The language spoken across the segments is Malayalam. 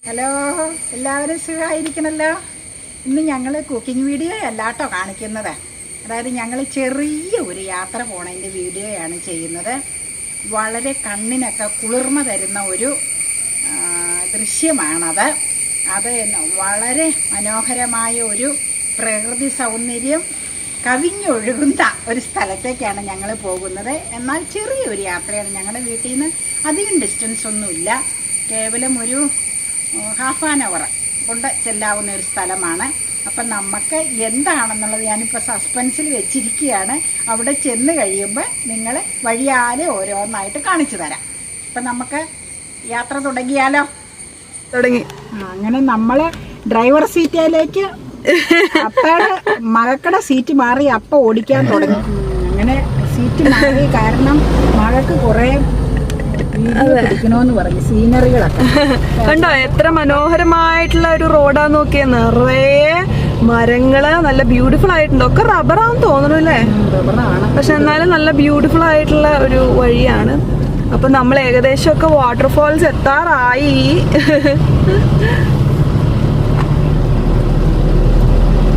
ഹലോ, എല്ലാവരും സുഖമായിരിക്കണല്ലോ. ഇന്ന് ഞങ്ങൾ കുക്കിംഗ് വീഡിയോ അല്ല കേട്ടോ കാണിക്കുന്നത്. അതായത് ഞങ്ങൾ ചെറിയ ഒരു യാത്ര പോണതിൻ്റെ വീഡിയോയാണ് ചെയ്യുന്നത്. വളരെ കണ്ണിനൊക്കെ കുളിർമ തരുന്ന ഒരു ദൃശ്യമാണത്. അത് വളരെ മനോഹരമായ ഒരു പ്രകൃതി സൗന്ദര്യം കവിഞ്ഞൊഴുകുന്ന ഒരു സ്ഥലത്തേക്കാണ് ഞങ്ങൾ പോകുന്നത്. എന്നാൽ ചെറിയൊരു യാത്രയാണ്. ഞങ്ങളുടെ വീട്ടിൽ നിന്ന് അധികം ഡിസ്റ്റൻസ് ഒന്നുമില്ല. കേവലം ഒരു ഹാഫ് ആൻ അവർ കൊണ്ട് ചെല്ലാവുന്ന ഒരു സ്ഥലമാണ്. അപ്പം നമുക്ക് എന്താണെന്നുള്ളത് ഞാനിപ്പോൾ സസ്പെൻസിൽ വെച്ചിരിക്കുകയാണ്. അവിടെ ചെന്ന് കഴിയുമ്പോൾ നിങ്ങൾ വഴിയാലെ ഓരോന്നായിട്ട് കാണിച്ചു തരാം. അപ്പം നമുക്ക് യാത്ര തുടങ്ങിയാലോ? തുടങ്ങി. അങ്ങനെ നമ്മൾ ഡ്രൈവർ സീറ്റിലേക്ക് അപ്പയുടെ മകക്കടെ സീറ്റ് മാറി അപ്പ ഓടിക്കാൻ തുടങ്ങി. അങ്ങനെ സീറ്റ് മാറി കാരണം മകക്ക് കുറേ പിടിക്കണോന്ന് പറഞ്ഞു. സീനറികളൊക്കെ കണ്ടോ, എത്ര മനോഹരമായിട്ടുള്ള ഒരു റോഡാ നോക്കിയേ. നിറയെ മരങ്ങള്, നല്ല ബ്യൂട്ടിഫുൾ ആയിട്ടുണ്ട്. ഒക്കെ റബ്ബറാന്ന് തോന്നുന്നു അല്ലേ? റബ്ബറാണ്, പക്ഷെ എന്നാലും നല്ല ബ്യൂട്ടിഫുൾ ആയിട്ടുള്ള ഒരു വഴിയാണ്. അപ്പൊ നമ്മൾ ഏകദേശം ഒക്കെ വാട്ടർഫാൾസ് എത്താറായി.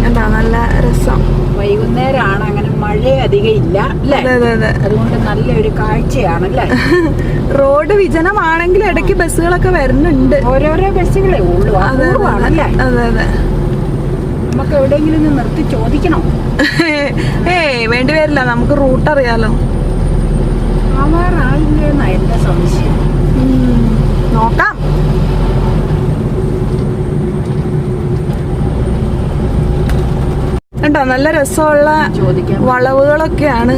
എന്താ നല്ല രസം. വൈകുന്നേരമാണ്, അങ്ങനെ മഴ അധികം ഇല്ല അല്ലേ? അതുകൊണ്ട് നല്ലൊരു കാഴ്ചയാണല്ലേ. റോഡ് വിജനമാണെങ്കിലും ഇടയ്ക്ക് ബസ്സുകളൊക്കെ വരുന്നുണ്ട്. ഓരോരോ ബസ്സുകളേ ഉള്ളൂ. അതെ. നമുക്ക് എവിടെയെങ്കിലും ഒന്ന് നിർത്തി ചോദിക്കണോ? വേണ്ടി വരില്ല, നമുക്ക് റൂട്ട് അറിയാലോ. ആവാറായില്ലെന്നാ എന്റെ സംശയം. നോക്കാം. കണ്ടോ, നല്ല രസമുള്ള വളവുകളൊക്കെയാണ്.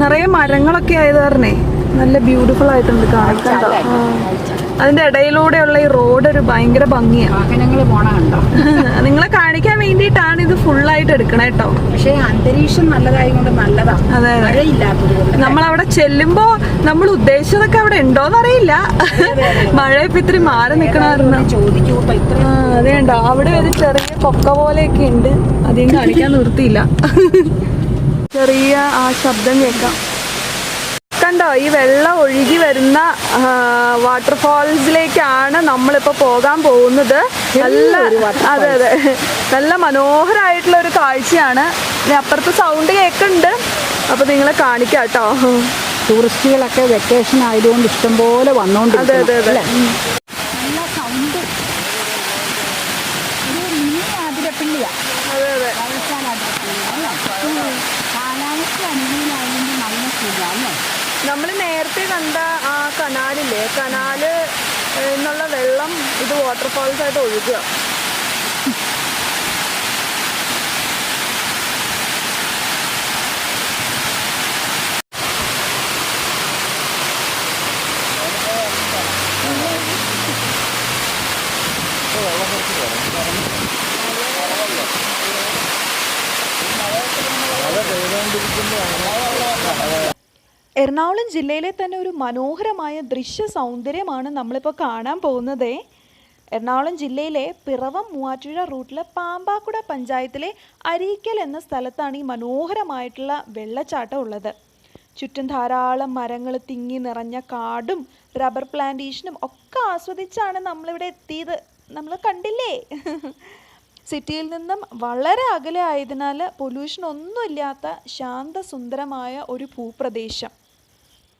നിറയെ മരങ്ങളൊക്കെ ആയത് കാരണേ നല്ല ബ്യൂട്ടിഫുൾ ആയിട്ടുണ്ട് കാണാൻ. അതിന്റെ ഇടയിലൂടെയുള്ള ഈ റോഡ് ഒരു ഭയങ്കര ഭംഗിയാണ്. വാഹനങ്ങൾ പോണ കണ്ടോ? നിങ്ങളെ കാണിക്കാൻ വേണ്ടിയിട്ടാണ് ഇത് ഫുള്ളായിട്ട് എടുക്കണേ കേട്ടോ. പക്ഷെ അന്തരീക്ഷം നല്ലതായതുകൊണ്ട് നല്ലതാ. അതെ, മഴയില്ലാത്തത്. നമ്മളവിടെ ചെല്ലുമ്പോ നമ്മൾ ഉദ്ദേശിച്ചതൊക്കെ അവിടെ ഉണ്ടോന്ന് അറിയില്ല. മഴ ഇപ്പൊ ഇത്തിരി മാറി നിക്കണമായിരുന്നു. അതെ ഉണ്ടോ, അവിടെ ഒരു ചെറിയ കൊക്ക പോലെയൊക്കെ ഉണ്ട്. അധികം കാണിക്കാൻ നിർത്തിയില്ല. ചെറിയ ആ ശബ്ദം കേൾക്കാം. കണ്ടോ, ഈ വെള്ളം ഒഴുകി വരുന്ന വാട്ടർഫാൾസിലേക്കാണ് നമ്മളിപ്പോ പോകാൻ പോകുന്നത്. അതെ, നല്ല മനോഹരമായിട്ടുള്ള ഒരു കാഴ്ചയാണ്. അപ്പുറത്ത് സൗണ്ട് കേൾക്കുന്നുണ്ട്. അപ്പൊ നിങ്ങളെ കാണിക്കാം കേട്ടോ. ടൂറിസ്റ്റുകളൊക്കെ വെക്കേഷൻ ആയതുകൊണ്ട് ഇഷ്ടംപോലെ വന്നോണ്ട്. അതെ. നല്ല സൗണ്ട്. ഒരു മിനി ആതിരപ്പള്ളിയാ. അതെ. കാലാവസ്ഥ അനുകൂലമായതുകൊണ്ട് നല്ല സുഖമല്ലേ. നമ്മൾ നേരത്തെ കണ്ട ആ കനാലില്ലേ, കനാല് എന്നുള്ള വെള്ളം ഇത് വാട്ടർഫാൾസ് ആയിട്ട് ഒഴുകുക. എറണാകുളം ജില്ലയിലെ തന്നെ ഒരു മനോഹരമായ ദൃശ്യ സൗന്ദര്യമാണ് നമ്മളിപ്പോൾ കാണാൻ പോകുന്നത്. എറണാകുളം ജില്ലയിലെ പിറവം മൂവാറ്റുപുഴ റൂട്ടിലെ പാമ്പാക്കുട പഞ്ചായത്തിലെ അരീക്കൽ എന്ന സ്ഥലത്താണ് ഈ മനോഹരമായിട്ടുള്ള വെള്ളച്ചാട്ടം ഉള്ളത്. ചുറ്റും ധാരാളം മരങ്ങൾ തിങ്ങി നിറഞ്ഞ കാടും റബ്ബർ പ്ലാന്റേഷനും ഒക്കെ ആസ്വദിച്ചാണ് നമ്മളിവിടെ എത്തിയത്. നമ്മൾ കണ്ടില്ലേ? സിറ്റിയിൽ നിന്നും വളരെ അകലെ ആയതിനാൽ പൊല്യൂഷൻ ഒന്നുമില്ലാത്ത ശാന്തസുന്ദരമായ ഒരു ഭൂപ്രദേശം.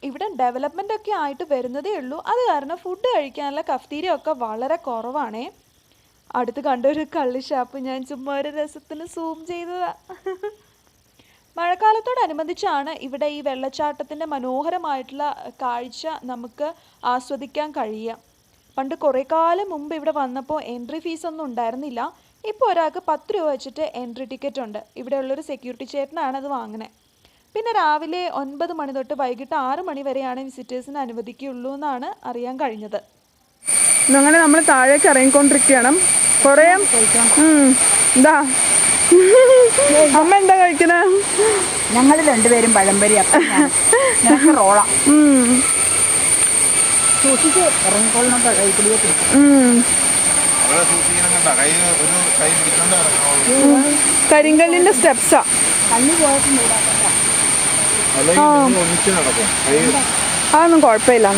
ഇവിടെ ഡെവലപ്മെൻ്റ് ഒക്കെ ആയിട്ട് വരുന്നതേ ഉള്ളൂ. അത് കാരണം ഫുഡ് കഴിക്കാനുള്ള കഫ്തീരിയ ഒക്കെ വളരെ കുറവാണേ. അടുത്ത് കണ്ടൊരു കള്ളി ഷാപ്പ് ഞാൻ ചുമ്മാ ഒരു രസത്തിന് സൂം ചെയ്തതാ. മഴക്കാലത്തോടനുബന്ധിച്ചാണ് ഇവിടെ ഈ വെള്ളച്ചാട്ടത്തിൻ്റെ മനോഹരമായിട്ടുള്ള കാഴ്ച നമുക്ക് ആസ്വദിക്കാൻ കഴിയുക. പണ്ട് കുറേ കാലം മുമ്പ് ഇവിടെ വന്നപ്പോൾ എൻട്രി ഫീസൊന്നും ഉണ്ടായിരുന്നില്ല. ഇപ്പോൾ ഒരാൾക്ക് 10 രൂപ വെച്ചിട്ട് എൻട്രി ടിക്കറ്റ് ഉണ്ട്. ഇവിടെയുള്ളൊരു സെക്യൂരിറ്റി ചേട്ടനാണ് അത് വാങ്ങണേ. പിന്നെ രാവിലെ 9 മണി തൊട്ട് വൈകിട്ട് 6 മണി വരെയാണ് വിസിറ്റേഴ്സിന് അനുവദിക്കുള്ളൂ എന്നാണ് അറിയാൻ കഴിഞ്ഞത്. അങ്ങനെ നമ്മൾ താഴേക്ക് ഇറങ്ങിക്കൊണ്ടിരിക്കുകയാണ്. കുറേ എന്താ അമ്മ എന്താ കഴിക്കണ? ഞങ്ങൾ രണ്ടുപേരും പഴംപൊരി. അപ്പം റോളാം സൂക്ഷിച്ച് ഇറങ്ങിക്കൊള്ളുന്ന കൈപ്പിടിയെ. കരിങ്കല്ലിന്റെ സ്റ്റെപ്സാ. കണ്ണി പോയിട്ടുണ്ട്. അതൊന്നും കുഴപ്പമില്ല.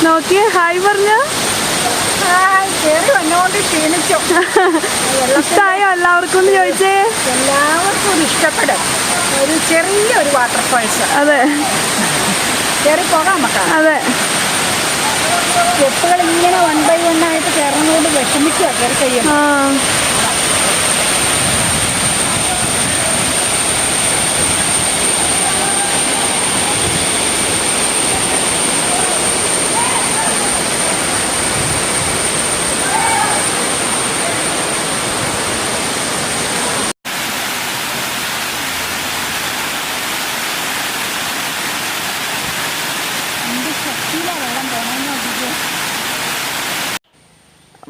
നോക്കിയേ, ഹായ് പറഞ്ഞ. കയറി വന്നോണ്ട് ക്ഷീണിച്ചു. ഇഷ്ടമായോ എല്ലാവർക്കും എന്ന് ചോദിച്ചേ? എല്ലാവർക്കും ഒരു ഇഷ്ടപ്പെടും. ഒരു ചെറിയൊരു വാട്ടർഫാൾസ്. അതെ, കയറി പോകാം നമുക്ക്. അതെ. സ്റ്റെപ്പുകൾ ഇങ്ങനെ 1 by 1 ആയിട്ട് കയറുന്നതുകൊണ്ട് വിഷമിക്കുക കയറി കഴിയും.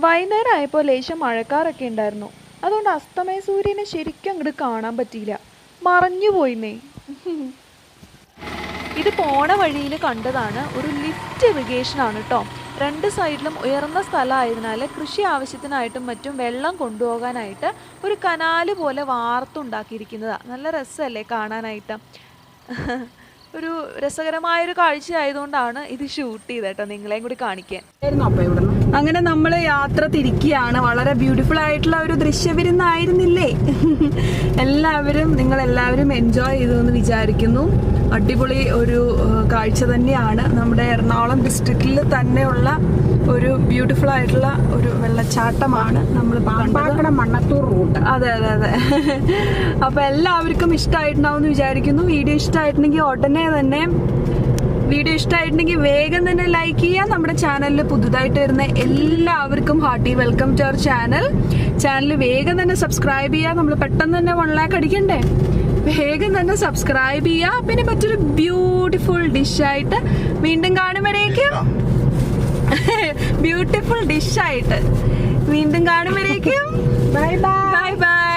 വൈകുന്നേരം ആയപ്പോൾ ലേശം മഴക്കാറൊക്കെ ഉണ്ടായിരുന്നു. അതുകൊണ്ട് അസ്തമയ സൂര്യനെ ശരിക്കും അങ്ങോട്ട് കാണാൻ പറ്റിയില്ല, മറഞ്ഞു പോയിന്നേ. ഇത് പോണ വഴിയിൽ കണ്ടതാണ്. ഒരു ലിഫ്റ്റ് ഇറിഗേഷൻ ആണ് കേട്ടോ. 2 സൈഡിലും ഉയർന്ന സ്ഥലമായതിനാൽ കൃഷി ആവശ്യത്തിനായിട്ടും മറ്റും വെള്ളം കൊണ്ടുപോകാനായിട്ട് ഒരു കനാല് പോലെ വാർത്തുണ്ടാക്കിയിരിക്കുന്നതാണ്. നല്ല രസമല്ലേ കാണാനായിട്ട്? ഒരു രസകരമായൊരു കാഴ്ച ആയതുകൊണ്ടാണ് ഇത് ഷൂട്ട് ചെയ്തേട്ടോ, നിങ്ങളെയും കൂടി കാണിക്കാൻ. അങ്ങനെ നമ്മൾ യാത്ര തിരിക്കുകയാണ്. വളരെ ബ്യൂട്ടിഫുൾ ആയിട്ടുള്ള ഒരു ദൃശ്യവിരുന്നായിരുന്നില്ലേ? നിങ്ങളെല്ലാവരും എൻജോയ് ചെയ്തു എന്ന് വിചാരിക്കുന്നു. അടിപൊളി ഒരു കാഴ്ച തന്നെയാണ്. നമ്മുടെ എറണാകുളം ഡിസ്ട്രിക്റ്റിൽ തന്നെയുള്ള ഒരു ബ്യൂട്ടിഫുൾ ആയിട്ടുള്ള ഒരു വെള്ളച്ചാട്ടമാണ് നമ്മൾ മണ്ണത്തൂർ റൂട്ട്. അതെ അതെ അതെ. അപ്പൊ എല്ലാവർക്കും ഇഷ്ടമായിട്ടുണ്ടാവും എന്ന് വിചാരിക്കുന്നു. വീഡിയോ ഇഷ്ടമായിട്ടുണ്ടെങ്കിൽ വേഗം തന്നെ ലൈക്ക് ചെയ്യുക. നമ്മുടെ ചാനലിൽ പുതുതായിട്ട് വരുന്ന എല്ലാവർക്കും hearty welcome to our channel വേഗം തന്നെ സബ്സ്ക്രൈബ് ചെയ്യുക. നമ്മൾ പെട്ടെന്ന് തന്നെ 1 lakh അടിക്കണ്ടേ? വേഗം തന്നെ സബ്സ്ക്രൈബ് ചെയ്യുക. പിന്നെ മറ്റൊരു ബ്യൂട്ടിഫുൾ ഡിഷായിട്ട് വീണ്ടും കാണുമ്പോഴേക്കും ബൈ ബൈ.